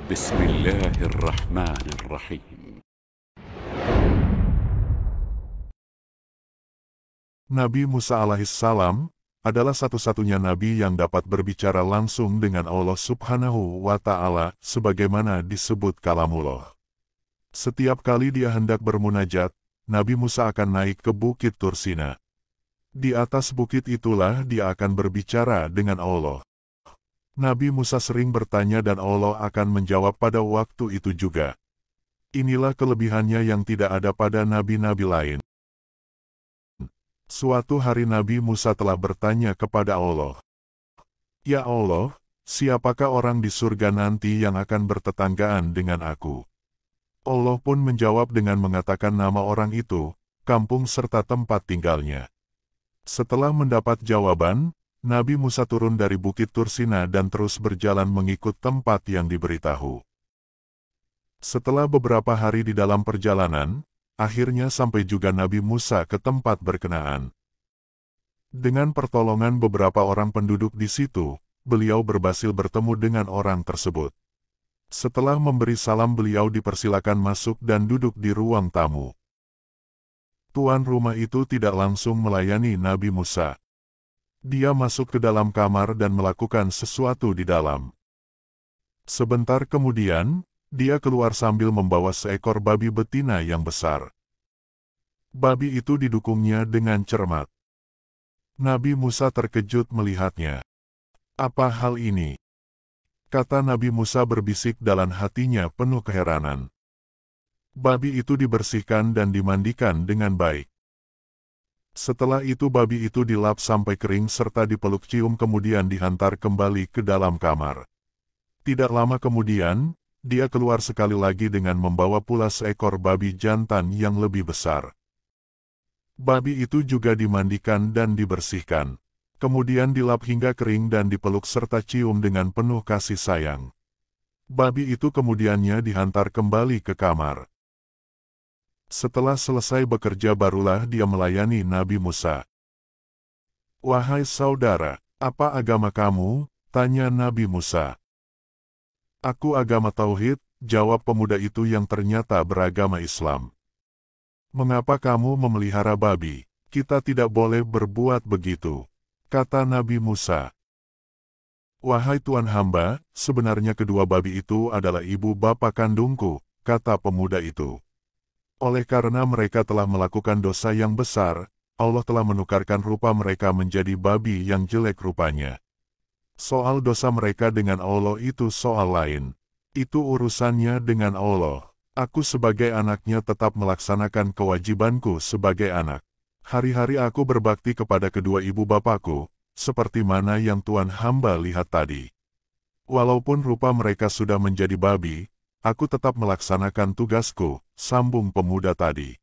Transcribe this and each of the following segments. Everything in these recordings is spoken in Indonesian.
بسم الله الرحمن الرحيم. Nabi Musa alaihissalam adalah satu-satunya nabi yang dapat berbicara langsung dengan Allah Subhanahu wa Ta'ala, sebagaimana disebut kalamullah. Setiap kali dia hendak bermunajat, Nabi Musa akan naik ke Bukit Tursina. Di atas bukit itulah dia akan berbicara dengan Allah. Nabi Musa sering bertanya dan Allah akan menjawab pada waktu itu juga. Inilah kelebihannya yang tidak ada pada nabi-nabi lain. Suatu hari Nabi Musa telah bertanya kepada Allah, "Ya Allah, siapakah orang di surga nanti yang akan bertetanggaan dengan aku?" Allah pun menjawab dengan mengatakan nama orang itu, kampung serta tempat tinggalnya. Setelah mendapat jawaban, Nabi Musa turun dari Bukit Tursina dan terus berjalan mengikut tempat yang diberitahu. Setelah beberapa hari di dalam perjalanan, akhirnya sampai juga Nabi Musa ke tempat berkenaan. Dengan pertolongan beberapa orang penduduk di situ, beliau berhasil bertemu dengan orang tersebut. Setelah memberi salam, beliau dipersilakan masuk dan duduk di ruang tamu. Tuan rumah itu tidak langsung melayani Nabi Musa. Dia masuk ke dalam kamar dan melakukan sesuatu di dalam. Sebentar kemudian, dia keluar sambil membawa seekor babi betina yang besar. Babi itu didukungnya dengan cermat. Nabi Musa terkejut melihatnya. "Apa hal ini?" kata Nabi Musa berbisik dalam hatinya penuh keheranan. Babi itu dibersihkan dan dimandikan dengan baik. Setelah itu babi itu dilap sampai kering serta dipeluk cium kemudian dihantar kembali ke dalam kamar. Tidak lama kemudian, dia keluar sekali lagi dengan membawa pula seekor babi jantan yang lebih besar. Babi itu juga dimandikan dan dibersihkan. Kemudian dilap hingga kering dan dipeluk serta cium dengan penuh kasih sayang. Babi itu kemudiannya dihantar kembali ke kamar. Setelah selesai bekerja barulah dia melayani Nabi Musa. "Wahai saudara, apa agama kamu?" tanya Nabi Musa. "Aku agama Tauhid," jawab pemuda itu yang ternyata beragama Islam. "Mengapa kamu memelihara babi?" "Kita tidak boleh berbuat begitu," kata Nabi Musa. "Wahai Tuan hamba, sebenarnya kedua babi itu adalah ibu bapa kandungku," kata pemuda itu. "Oleh karena mereka telah melakukan dosa yang besar, Allah telah menukarkan rupa mereka menjadi babi yang jelek rupanya. Soal dosa mereka dengan Allah itu soal lain. Itu urusannya dengan Allah. Aku sebagai anaknya tetap melaksanakan kewajibanku sebagai anak. Hari-hari aku berbakti kepada kedua ibu bapakku, seperti mana yang Tuan hamba lihat tadi. Walaupun rupa mereka sudah menjadi babi, aku tetap melaksanakan tugasku," sambung pemuda tadi.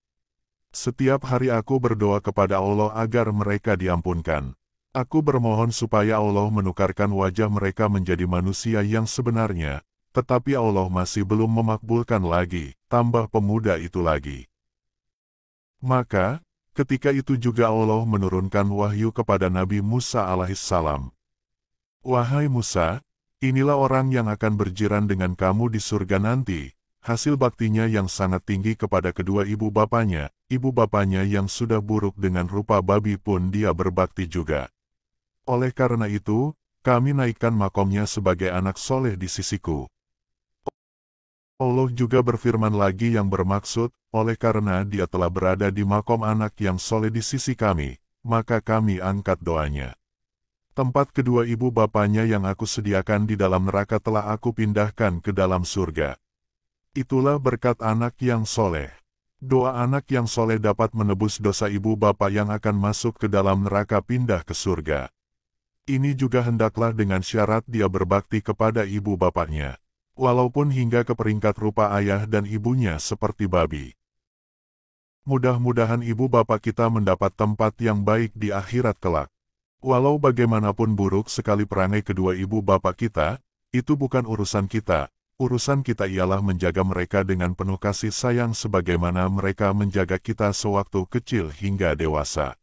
"Setiap hari aku berdoa kepada Allah agar mereka diampunkan. Aku bermohon supaya Allah menukarkan wajah mereka menjadi manusia yang sebenarnya, tetapi Allah masih belum memakbulkan lagi," tambah pemuda itu lagi. Maka, ketika itu juga Allah menurunkan wahyu kepada Nabi Musa alaihissalam. "Wahai Musa, inilah orang yang akan berjiran dengan kamu di surga nanti, hasil baktinya yang sangat tinggi kepada kedua ibu bapanya yang sudah buruk dengan rupa babi pun dia berbakti juga. Oleh karena itu, kami naikkan makomnya sebagai anak soleh di sisiku." Allah juga berfirman lagi yang bermaksud, oleh karena dia telah berada di makom anak yang soleh di sisi kami, maka kami angkat doanya. Tempat kedua ibu bapanya yang aku sediakan di dalam neraka telah aku pindahkan ke dalam surga. Itulah berkat anak yang soleh. Doa anak yang soleh dapat menebus dosa ibu bapa yang akan masuk ke dalam neraka pindah ke surga. Ini juga hendaklah dengan syarat dia berbakti kepada ibu bapanya, walaupun hingga ke peringkat rupa ayah dan ibunya seperti babi. Mudah-mudahan ibu bapak kita mendapat tempat yang baik di akhirat kelak. Walau bagaimanapun buruk sekali perangai kedua ibu bapak kita, itu bukan urusan kita. Urusan kita ialah menjaga mereka dengan penuh kasih sayang sebagaimana mereka menjaga kita sewaktu kecil hingga dewasa.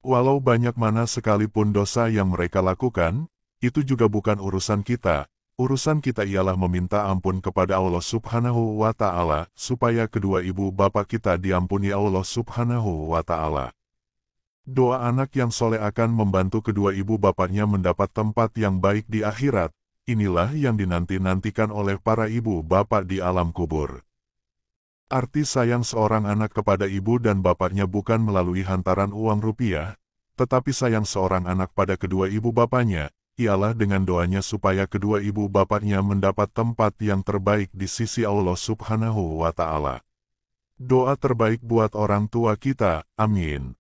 Walau banyak mana sekalipun dosa yang mereka lakukan, itu juga bukan urusan kita. Urusan kita ialah meminta ampun kepada Allah Subhanahu wa Ta'ala, supaya kedua ibu bapa kita diampuni Allah Subhanahu wa Ta'ala. Doa anak yang soleh akan membantu kedua ibu bapaknya mendapat tempat yang baik di akhirat. Inilah yang dinanti-nantikan oleh para ibu bapak di alam kubur. Arti sayang seorang anak kepada ibu dan bapaknya bukan melalui hantaran uang rupiah, tetapi sayang seorang anak pada kedua ibu bapaknya ialah dengan doanya supaya kedua ibu bapaknya mendapat tempat yang terbaik di sisi Allah Subhanahu wa Ta'ala. Doa terbaik buat orang tua kita, amin.